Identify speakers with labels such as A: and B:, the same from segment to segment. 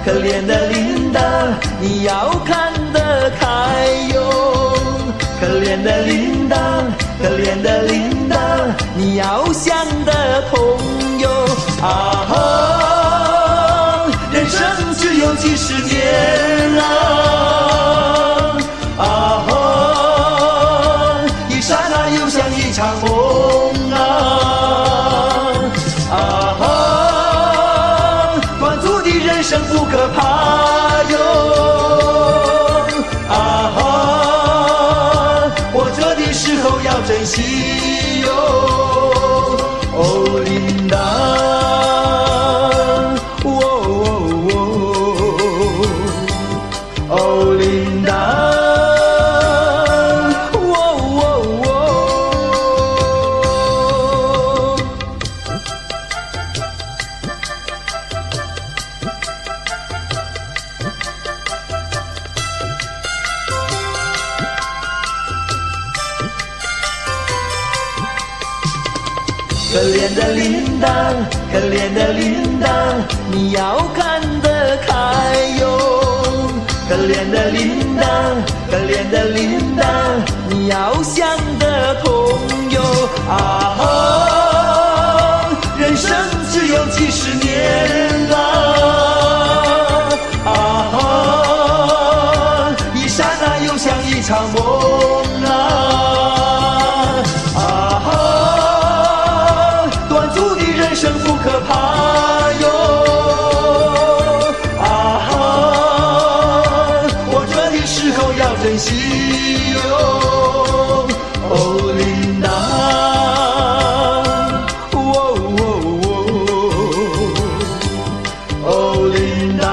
A: 可怜的琳达，你要看得开哟。可怜的琳达，可怜的琳达，你要想得通哟。啊哈，人生只有几十年啊！啊哈，一刹那又像一场梦啊！啊哈，短促的人生不可怕哟！啊哈，活着的时候要珍惜哟！哦，琳达，哦，琳达。可怜的琳达，可怜的琳达，你要看得开哟。可怜的琳达，可怜的琳达，你要想得通哟。啊哈，人生只有几十年啊！啊哈，一刹那又像一场梦啊！啊哈，短促的人生不可怕哟！啊哈，活着的时候要珍惜哟！哦，琳达，哦，琳达。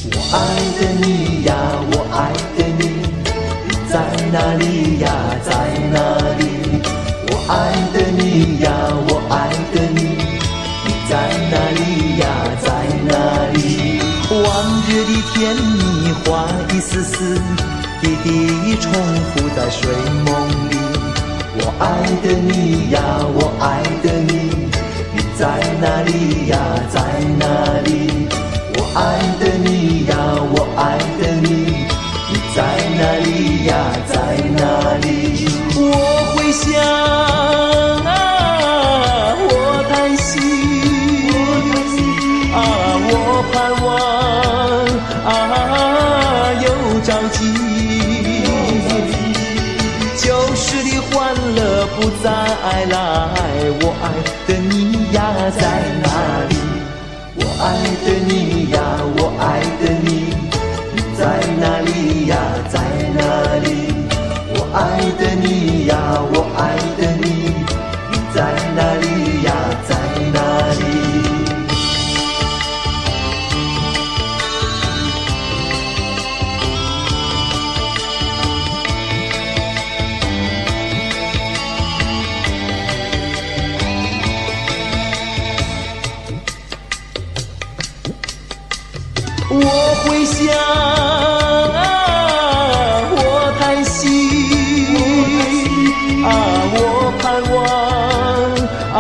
A: 我爱的你呀，我爱的你，你在哪里呀，在哪里？我爱的你呀，我爱的你，你在哪里呀，在哪里？往日的甜蜜花一丝丝，滴滴重复在睡梦里。我爱的你呀，我爱的你，你在哪里呀，在哪里？我爱的你呀，我爱的你，你在哪里呀，在哪里？我会想啊，我叹息啊，我盼望啊，又着急。旧时的欢乐不再来，我爱的你呀，在哪里？我爱的你呀，我爱的你，你在哪里呀，在哪里？我爱的你呀，我爱的你，你在哪里呀，在哪里？我会想啊，我叹息啊，我盼望啊，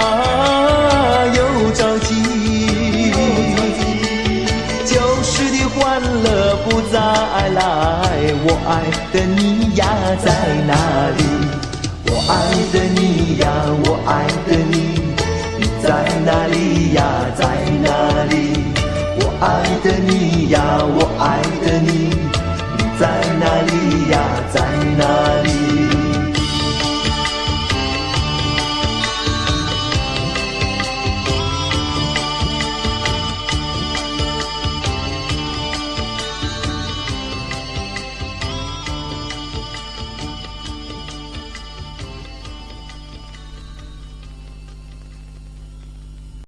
A: 又着急。旧时的欢乐不再来，我爱的你呀，在哪里？我爱的你呀，我